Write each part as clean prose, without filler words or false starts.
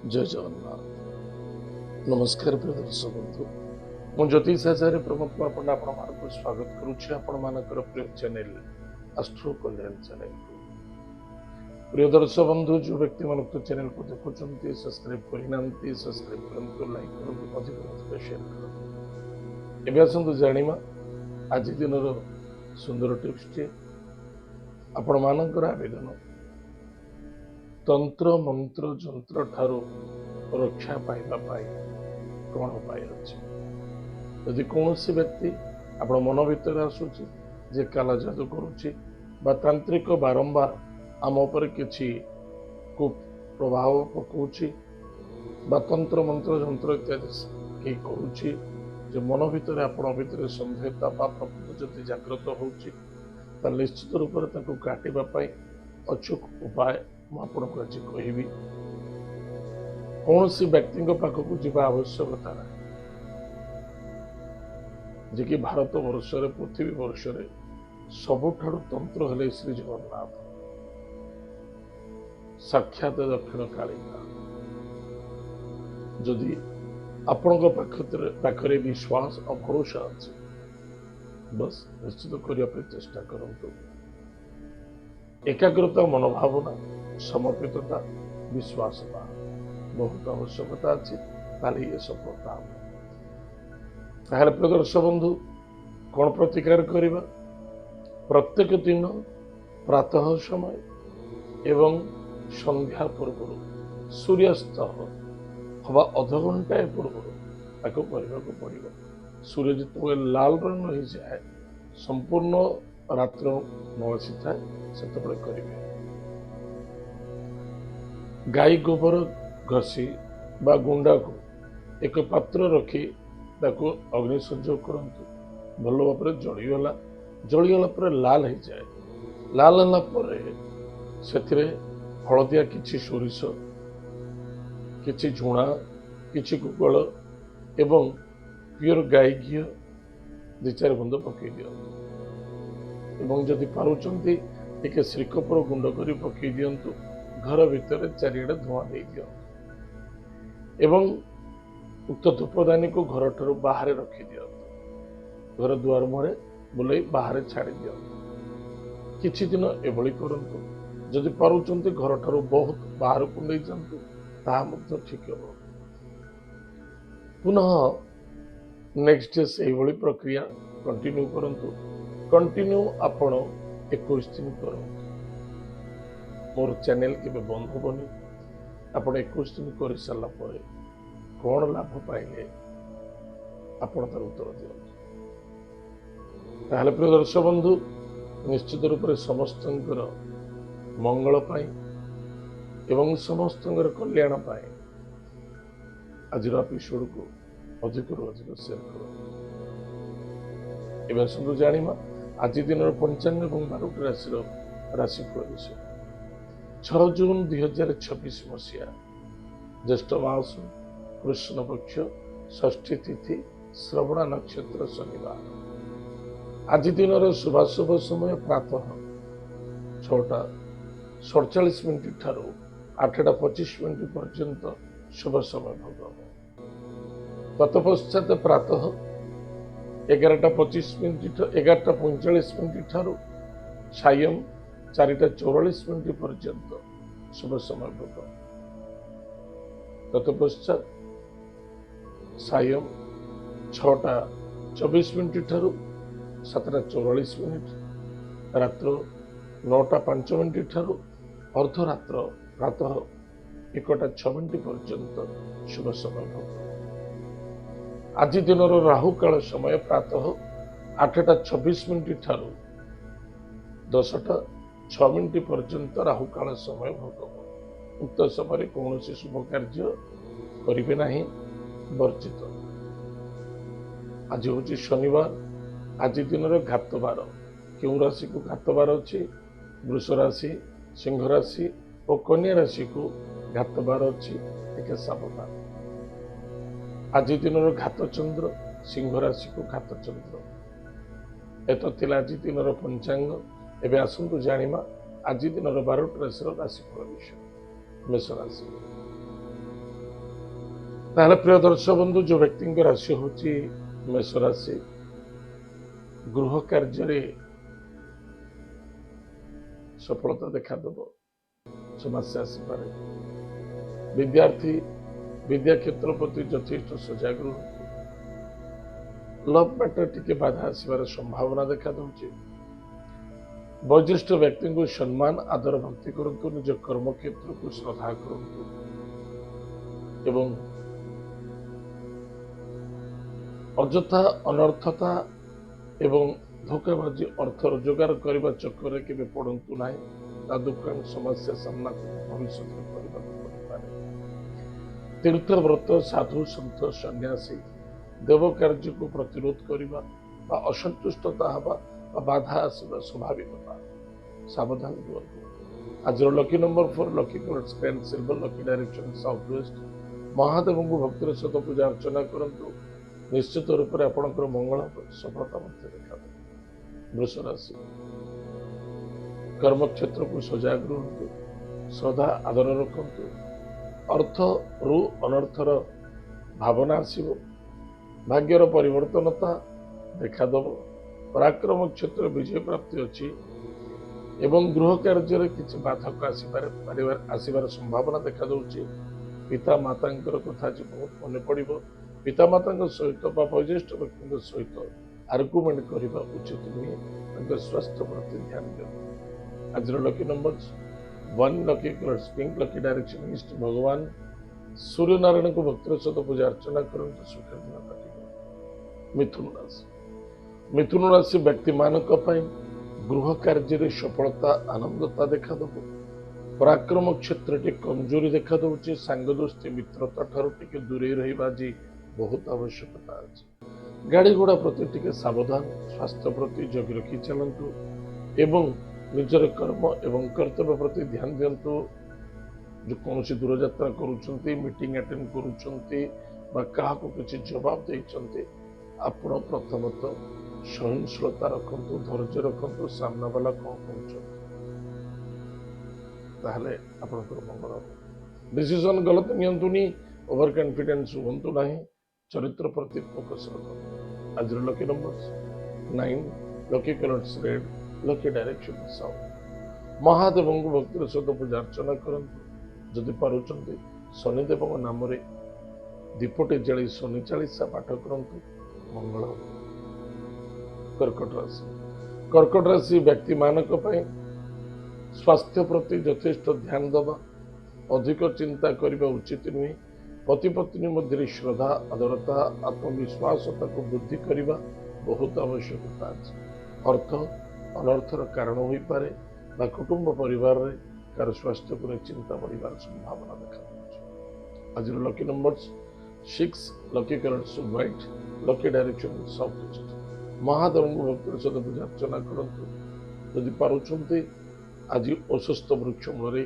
जय जगन्नाथ। नमस्कार प्रिय दर्शक बंधु, मु ज्योतिष आचार्य प्रमोद कुमार पंडा आपको स्वागत करुच्ची आपणकर प्रिय चैनल एस्ट्रो कल्याण चैनल को। प्रिय दर्शक बंधु, जो व्यक्ति मान चैनल को देखुं सब्सक्राइब करना सब्सक्राइब करूँ, लाइक करूँ, अधिक शेयर करूँ। एवं आसतु जाना आज दिन सुंदर टिप्स टी आपण मानकर आवेदन तंत्र मंत्र जंत्र ठारू रक्षा पाइबा कौन उपाय अच्छे। यदि कौन सी व्यक्ति आपण मन भीतर आसूची जे काला जादू करुच्ची तांत्रिक बारंबार आम उपर किछि कुप्रभाव पकाउछि तंत्र मंत्र जंत्र इत्यादि कई करुच्ची जे मन भीतर आपण भीतर संदेहता प्रकृति जदि जागृत होउछि निश्चित रूप से काटिबा अचूक उपाय मुझे आज कहि। कौन सी व्यक्ति पाखक जावा आवश्यकता ना जे कि भारत वर्ष पृथ्वी वर्ष सबुठारु तंत्र हेले श्री जगन्नाथ साक्षात दक्षिण कालिका। जदि आपण पाखरे विश्वास और भरोसा अच्छे बस निश्चित करने चेष्टा करूँ। एकाग्रता मनोभावना समर्पितता विश्वासता बहुत आवश्यकता अच्छी ये सफलता हम। प्रिय दर्शक बंधु, कौन प्रतिकार करवा प्रत्येक दिन प्रातः समय एवं संध्या पूर्व सूर्यास्त हवा अध घंटाए पूर्व ताको करने को पड़ो। सूर्य जो लाल रंग हो जाए संपूर्ण रात्र नसी थाए से करेंगे। गाई गोबर घसी बा गुंडा को एक पात्र रखी ताको अग्नि संजोग करंतु भल भाव जलीगला। जलीगला पर लाल हो जाए, लाल से हलदिया किछि सोरिष किछि झुणा किछि कुकल एवं प्योर गाई घी दि चार बुंद पकई दियो एवं जदि पारुचंती टिके श्रीकपर गुंड कर पकई दियंतु घर भितर चारिआडे धुआं दे दियो एवं उक्त धूपदानी को घर ठारू बाहर रखी दियो। घर द्वार मुहरे बुलाई बाहर छाड़ी दियो। किछि दिन एभली करंतु। जदि पारुचंती घर ठारू बहुत बाहर को नहीं जांतु ताहा मध्य ठीक हो। पुनः नेक्स्ट डे से भली प्रक्रिया कंटिन्यू करंतु। कंटिन्यू आपण 21 दिन करंतु। मोर चैनल के बंद होबनी। आपण 21 दिन कर सारा पर कौन लाभ पाइले आपण तार उत्तर दियंतु। ताहले प्रिय दर्शक बंधु, निश्चित रूप से समस्त मंगल पाई एवं समस्त कल्याण पाई आज एपिसोड को अधिक अधिक शेयर करो। एवं सुंदर जानिमा आज दिन पंचांग और 12 राशि राशिफल विषय। 6 जून 2026 मसीहा ज्येष्ठ मास कृष्ण पक्ष षष्ठी तिथि श्रवण नक्षत्र शनिवार। आज दिन शुभाशुभ समय प्रातः 6:47 ठारू 8:25 पर्यंत शुभ समय भोग। तत्पश्चात प्रातः 11:45 ठारू सायं 4:44 पर्यंत शुभ समय भोग। तत्पश्चात सायं 6:24 ठारू 7:44 रात्र 9:05 ठारू अर्धरात्र प्रातः 1:06 पर्यंत शुभ समय भोग। आज दिन राहु काल समय प्रातः 8:26 ठारू 10:06 पर्यंत राहु काल समय भोग। उक्त समय कौन शुभ कार्य करेंगे ना, वर्जित। आज हूँ शनिवार। आज दिन घातबार क्यों राशि को घातबार अच्छी? वृष राशि, सिंह राशि और कन्या राशि को घातबार अच्छी, टिके सावधान। आज दिन घात चंद्र, सिंह राशि को घात चंद्र। एत थिला आज दिन पंचांग। एवं आसतु जानिमा आज दिन 12 राशि राशिफल विषय। मेष राशि ताहले प्रिय दर्शक बंधु जो व्यक्ति राशि हूँ मेष राशि गृह कार्य सफलता देखादेव समस्या आसपे विद्यार्थी विद्या क्षेत्र प्रति यथेष्ट सजग रुहतु लव मैटर टिके बाधा आसबार संभावना देखा दूची वयोज्येष्ठ व्यक्ति को सम्मान आदर भक्ति करंतु निज कर्म क्षेत्र को श्रद्धा करंतु एवं अजथा अनर्थता एवं धोखाबाजी अर्थ रोजगार करने चक्कर के पड़तु ना दुकान समस्या सामना भविष्य तीर्थ व्रत साधु सन्थ सन्यासी देव कार्य को प्रतिरोध करने असंतुष्टता हवा बाधा आसवा स्वाभाविकता सावधान दिवत आज lucky number 4 lucky colour screen silver lucky direction south west Mahadev को भक्तिर सहित पूजा अर्चना करंतु निश्चित रूप से आपंकर मंगल सफलता देखा वृष राशि कर्म क्षेत्र को सजग रुहतु श्रद्धा आदर रखु अर्थ रु अनर्थर भावना आसव भाग्यर परिवर्तनता देखादेव पराक्रम क्षेत्र विजय प्राप्ति अच्छी एवं गृह कार्य किसी बाधक आसबार संभावना देखा दूची पिता माता कथा आज बहुत मन पड़ पिता माता सहित वयोज्येष्ठ व्यक्ति सहित आर्गुमेंट करने उचित नुहे स्वास्थ्य प्रति ध्यान दियो आज lucky number 1 lucky colours pink lucky direction east भगवान सूर्य नारायण को भक्तिर सहित पूजा अर्चना करते सुखर दिन कटे मिथुन राशि व्यक्ति मानक गृह कार्य सफलता आनंदता देखा दब पराक्रम क्षेत्र टी कमजोरी देखा दूची सांग दोस्ती मित्रता ठार टे दूरे रहा आज बहुत आवश्यकता अच्छी गाड़ी घोड़ा प्रति टे सावधान स्वास्थ्य प्रति जगि रखी चलतु एवं निजर कर्म एवं कर्तव्य प्रति ध्यान दिंतु जो कौन दूर यात्रा करूँ मीटिंग अटेंड करूँ किसी जवाब देते आपण प्रथमतः सहनशीलता रखु धैर्य रखु सामना वाला कौन कहते मंगल डिसीजन गलत नियंतुनी ओवर कॉन्फिडेंस हूँ ना चरित्र प्रति फोकस रख आज lucky number 9 lucky colours red lucky direction south Mahadev को भक्तिर सहित पूजा अर्चना करंतु जदि पारुचंती शनिदेव नाम दीपटे जलि शनि चालीसा पाठ करंतु मंगल कर्कट राशि व्यक्ति मानक स्वास्थ्य प्रति यथेष्ट ध्यान दबा अधिक चिंता करने उचित नुहे पति पत्नी मध्य श्रद्धा आदरता आत्मविश्वास को वृद्धि करने बहुत आवश्यकता अच्छी अर्थ अनर्थर कारण हो पारे बा कुटुंब परिवार रे कार स्वास्थ्य को चिंता बढ़िबार संभावना देखा आज lucky numbers 6 lucky colours white lucky direction south east Mahadev को भक्तिर सहित पूजा अर्चना करंतु यदि पारुचंती आज अस्वस्थ वृक्ष मूल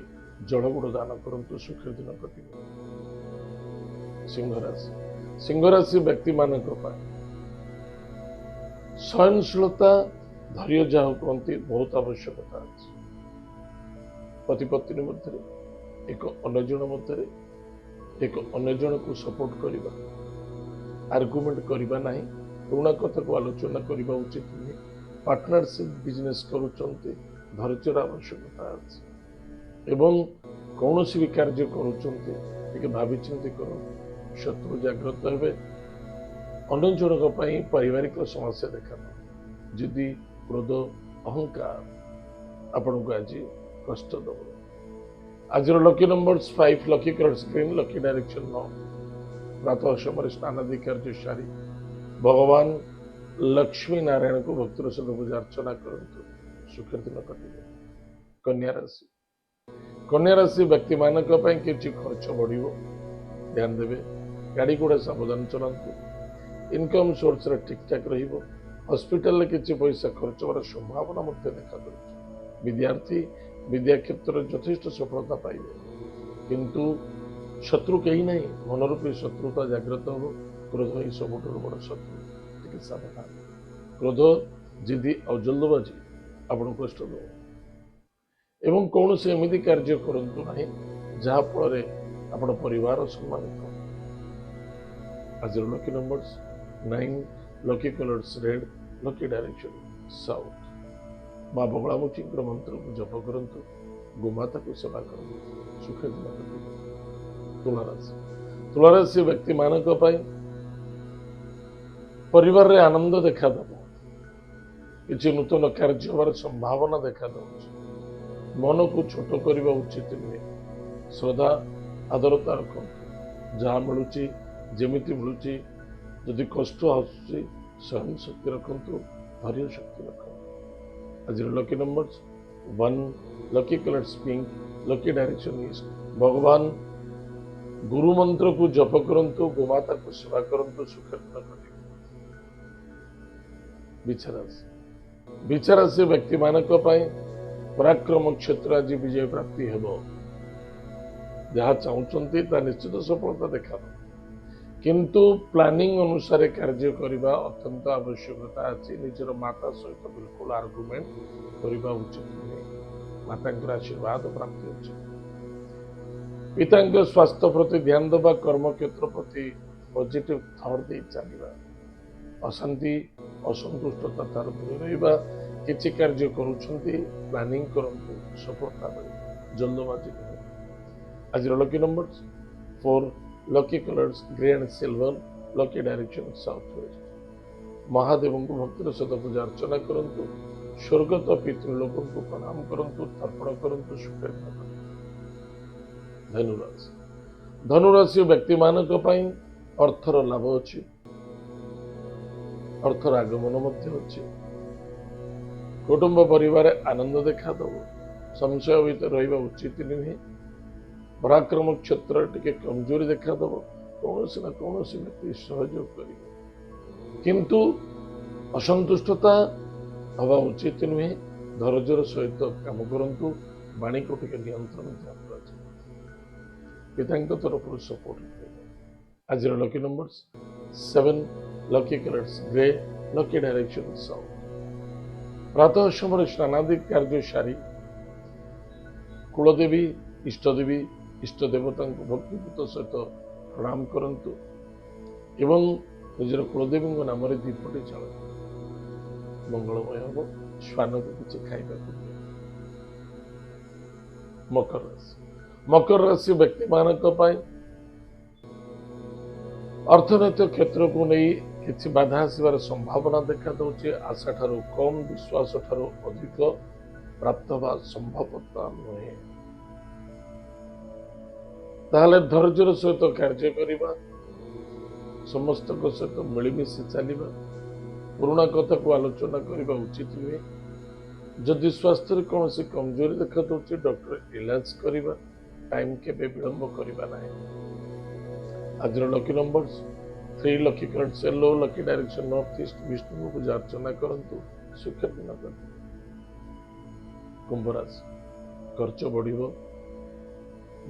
जड़गुड़ दान करंतु सुखर दिन कटे सिंह राशि व्यक्ति मानक सहनशीलता धैर्य जहाँ कहते बहुत आवश्यकता अच्छी पति पत्नी मध्य एक अन्य जन को सपोर्ट करने आर्गुमेंट करना ना पुणा कथा को आलोचना करने उचित नुहे पार्टनरशिप बिजनेस करुँचे धैर्यर आवश्यकता अच्छी एवं कौन भी कार्य करुँचे भावी चिंती कर शत्रु जागृत हे अन्य जनक पारिवारिक समस्या देखा जिदी क्रोध अहंकार आपण को आज कष्ट दब आज lucky number 5 lucky colours green lucky direction 9 प्रातः समय स्नान आदि कार्य सारी भगवान लक्ष्मी नारायण को भक्तिर सहित पूजा अर्चना करंतु सुखर दिन कटे कन्या राशि व्यक्ति मानक किसी खर्च बढ़ ध्यान देवे गाड़ी घोड़ा सावधान चलांतु इनकम सोर्स ठीक ठाक रहिबो हॉस्पिटल किसी पैसा खर्च होवार संभावना देखा दूँ विद्यार्थी विद्या क्षेत्र यथेष्ट सफलता पाइबे किंतु शत्रु कहीं ना मनरूपी शत्रुता जागृत हम क्रोध ही सबुठ बड़ शत्रु टे सावधान क्रोध जिदी और जल्दबाजी आपन कष्ट दब एवं कौन से एमती कार्य करूँ ना जहाँफल आप परिवार सम्मानित ଆଜିର lucky numbers 9, lucky colours red, lucky direction south. ମା ବଗଳାମୁଖୀଙ୍କର ମନ୍ତ୍ରକୁ ଜପ କରନ୍ତୁ, ଗୋମାତାକୁ ସେବା କରନ୍ତୁ, ସୁଖ ଦିନ କଟିବ। ତୁଳାରାଶି ତୁଳାରାଶି ବ୍ୟକ୍ତିମାନଙ୍କ ପାଇଁ ପରିବାରରେ ଆନନ୍ଦ ଦେଖାଦେବ। କିଛି ନୂତନ କାର୍ଯ୍ୟ ହେବାର ସମ୍ଭାବନା ଦେଖାଦେଉଛି। ମନକୁ ଛୋଟ କରିବା ଉଚିତ ନୁହେଁ। ଶ୍ରଦ୍ଧା ଆଦରତା ରଖନ୍ତୁ। ଯାହା ମିଳୁଛି ଯେମିତି ମିଳୁଛି, ଯଦି କଷ୍ଟ ଆସୁଛି ସହନ ଶକ୍ତି ରଖନ୍ତୁ, ଧୈର୍ଯ୍ୟ ଶକ୍ତି ରଖନ୍ତୁ। ଆଜିର lucky numbers 1, lucky colours pink, lucky direction east. ଭଗବାନ ଗୁରୁ ମନ୍ତ୍ରକୁ ଜପ କରନ୍ତୁ, ଗୋମାତାକୁ ସେବା କରନ୍ତୁ, ସୁଖ ଦିନ କଟିବ। ବିଛାରାଶି ବ୍ୟକ୍ତିମାନଙ୍କ ପାଇଁ ପରାକ୍ରମ କ୍ଷେତ୍ର ଆଜି ବିଜୟ ପ୍ରାପ୍ତି ହେବ। ଯାହା ଚାହୁଁଛନ୍ତି ତାହା ନିଶ୍ଚିତ ସଫଳତା ଦେଖାଦେବ, କିନ୍ତୁ ପ୍ଲାନିଂ ଅନୁସାରେ କାର୍ଯ୍ୟ କରିବା ଅତ୍ୟନ୍ତ ଆବଶ୍ୟକତା ଅଛି। ନିଜର ମାତା ସହିତ ବିଲକୁଲ ଆର୍ଗୁମେଣ୍ଟ କରିବା ଉଚିତ ନୁହେଁ। ମାତାଙ୍କର ଆଶୀର୍ବାଦ ପ୍ରାପ୍ତି ଅଛି। ପିତାଙ୍କ ସ୍ୱାସ୍ଥ୍ୟ ପ୍ରତି ଧ୍ୟାନ ଦେବା, କର୍ମକ୍ଷେତ୍ର ପ୍ରତି ପଜିଟିଭ ଥଟ୍ ଦେଇ ଚାଲିବା, ଅଶାନ୍ତି ଅସନ୍ତୁଷ୍ଟତା ଠାରୁ ଦୂରେ ରହିବା। କିଛି କାର୍ଯ୍ୟ କରୁଛନ୍ତି ପ୍ଲାନିଂ କରନ୍ତୁ, ସଫଳତା ମିଳିବ, ଜଲ୍ଦବାଜି ନୁହେଁ। ଆଜିର lucky numbers 4, lucky colours grey and silver, lucky direction south west. ମହାଦେବଙ୍କୁ ଭକ୍ତିର ସହିତ ପୂଜା ଅର୍ଚ୍ଚନା କରନ୍ତୁ, ସ୍ୱର୍ଗତ ପିତୃଲୋକଙ୍କୁ ପ୍ରଣାମ କରନ୍ତୁ, ତର୍ପଣ କରନ୍ତୁ, ସୁଖ ଦିନ କଟିବ। ଧନୁରାଶି ଧନୁରାଶି ବ୍ୟକ୍ତିମାନଙ୍କ ପାଇଁ ଅର୍ଥର ଲାଭ ଅଛି, ଅର୍ଥର ଆଗମନ ମଧ୍ୟ ଅଛି। କୁଟୁମ୍ବ ପରିବାରରେ ଆନନ୍ଦ ଦେଖାଦେବ। ସଂଶୟ ଭିତରେ ରହିବା ଉଚିତ ନୁହେଁ। ପରାକ୍ରମ କ୍ଷେତ୍ରରେ ଟିକେ କମଜୋରି ଦେଖାଦେବ। କୌଣସି ନା କୌଣସି ବ୍ୟକ୍ତି ସହଯୋଗ କରିବ, କିନ୍ତୁ ଅସନ୍ତୁଷ୍ଟତା ହେବା ଉଚିତ ନୁହେଁ। ଧୈର୍ଯ୍ୟର ସହିତ କାମ କରନ୍ତୁ, ବାଣୀକୁ ଟିକେ ନିୟନ୍ତ୍ରଣ ଦିଆଯାଉଛି। ପିତାଙ୍କ ତରଫରୁ ସପୋର୍ଟ ମିଳିବ। ଆଜିର lucky numbers 7, lucky colours grey, lucky direction south. ପ୍ରାତଃ ସମୟରେ ସ୍ନାନାଦି କାର୍ଯ୍ୟ ସାରି କୁଳଦେବୀ, ଇଷ୍ଟଦେବୀ, ଇଷ୍ଟ ଦେବତାଙ୍କୁ ଭକ୍ତିପୂତ ସହିତ ପ୍ରଣାମ କରନ୍ତୁ ଏବଂ ନିଜର କୁଳଦେବୀଙ୍କ ନାମରେ ଦୀପଟି ଜାଳନ୍ତୁ। ମଙ୍ଗଳମୟ ହେବ। ଶ୍ୱାନକୁ କିଛି ଖାଇବାକୁ ଦିଅ। ମକର ରାଶି ବ୍ୟକ୍ତିମାନଙ୍କ ପାଇଁ ଅର୍ଥନୈତିକ କ୍ଷେତ୍ରକୁ ନେଇ କିଛି ବାଧା ଆସିବାର ସମ୍ଭାବନା ଦେଖାଦେଉଛି। ଆଶା ଠାରୁ କମ୍, ବିଶ୍ୱାସ ଠାରୁ ଅଧିକ ପ୍ରାପ୍ତ ହେବା ସମ୍ଭବତା ନୁହେଁ। ତାହେଲେ ଧୈର୍ଯ୍ୟର ସହିତ କାର୍ଯ୍ୟ କରିବା, ସମସ୍ତଙ୍କ ସହିତ ମିଳିମିଶି ଚାଲିବା, ପୁରୁଣା କଥାକୁ ଆଲୋଚନା କରିବା ଉଚିତ ନୁହେଁ। ଯଦି ସ୍ୱାସ୍ଥ୍ୟରେ କୌଣସି କମଜୋରି ଦେଖାଦେଉଛି, ଡକ୍ଟର ଇଲାଜ କରିବା, ଟାଇମ୍ କେବେ ବିଳମ୍ବ କରିବା ନାହିଁ। ଆଜିର lucky numbers 3, lucky colours yellow, lucky direction north east. ବିଷ୍ଣୁଙ୍କୁ ପୂଜା ଅର୍ଚ୍ଚନା କରନ୍ତୁ, ସୁଖ ଦିନ କଟିବ। କୁମ୍ଭ ରାଶି ଖର୍ଚ୍ଚ ବଢ଼ିବ।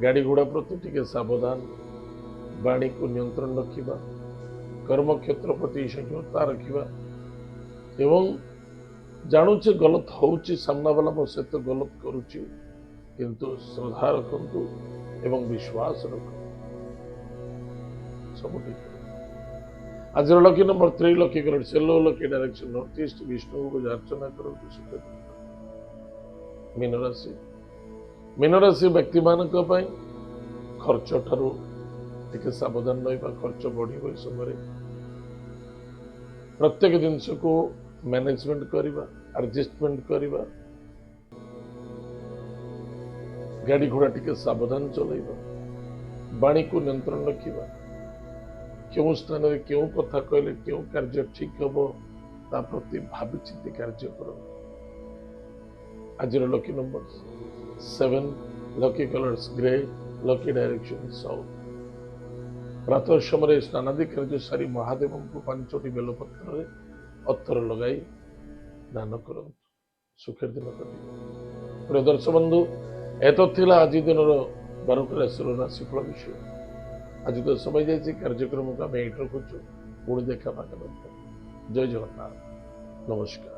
ଗାଡ଼ି ଘୋଡ଼ା ପ୍ରତି ଟିକେ ସାବଧାନ, ବାଣୀକୁ ନିୟନ୍ତ୍ରଣ ରଖିବା, କର୍ମକ୍ଷେତ୍ର ପ୍ରତି ସଚେତନତା ରଖିବା ଏବଂ ଜାଣୁଛେ ଗଲତ ହେଉଛି, ସାମ୍ନାବାଲା ମୋ ସହିତ ଗଲତ କରୁଛି, କିନ୍ତୁ ଶ୍ରଦ୍ଧା ରଖନ୍ତୁ ଏବଂ ବିଶ୍ୱାସ ରଖନ୍ତୁ, ସବୁ ଠିକ୍। ଆଜିର lucky number 3, lucky colours yellow, lucky direction north east. ବିଷ୍ଣୁଙ୍କୁ ପୂଜା ଅର୍ଚ୍ଚନା କରନ୍ତୁ, ସୁଖ ଦିନ। ମୀନରାଶି ବ୍ୟକ୍ତିମାନଙ୍କ ପାଇଁ ଖର୍ଚ୍ଚ ଠାରୁ ଟିକେ ସାବଧାନ ରହିବା। ଖର୍ଚ୍ଚ ବଢ଼ିବ ଏ ସମୟରେ। ପ୍ରତ୍ୟେକ ଜିନିଷକୁ ମ୍ୟାନେଜମେଣ୍ଟ କରିବା, ଆଡଜଷ୍ଟମେଣ୍ଟ କରିବା, ଗାଡ଼ି ଘୋଡ଼ା ଟିକେ ସାବଧାନ ଚଲାଇବା, ବାଣୀକୁ ନିୟନ୍ତ୍ରଣ ରଖିବା, କେଉଁ ସ୍ଥାନରେ କେଉଁ କଥା କହିଲେ କେଉଁ କାର୍ଯ୍ୟ ଠିକ ହେବ ତା ପ୍ରତି ଭାବିଚିନ୍ତି କାର୍ଯ୍ୟ କରନ୍ତୁ। ଆଜିର lucky numbers 7, lucky colours grey, lucky direction south. ପ୍ରାତଃ ସମୟରେ ସ୍ନାନାଦି କାର୍ଯ୍ୟ ସାରି ମହାଦେବଙ୍କୁ 5ଟି ବେଲପତ୍ରରେ ଅତର ଲଗାଇ ଦାନ କରନ୍ତୁ, ସୁଖର ଦିନ କଟିବ। ପ୍ରିୟ ଦର୍ଶକ ବନ୍ଧୁ, ଏତ ଥିଲା ଆଜି ଦିନର 12ଟି ରାଶିର ରାଶିଫଳ ବିଷୟ। ଆଜି ତ ସମୟ ଯାଇଛି, କାର୍ଯ୍ୟକ୍ରମକୁ ଆମେ ଏଇଠି ରଖୁଛୁ। ପୁଣି ଦେଖା ପାଖା। ଜୟ ଜଗନ୍ନାଥ, ନମସ୍କାର।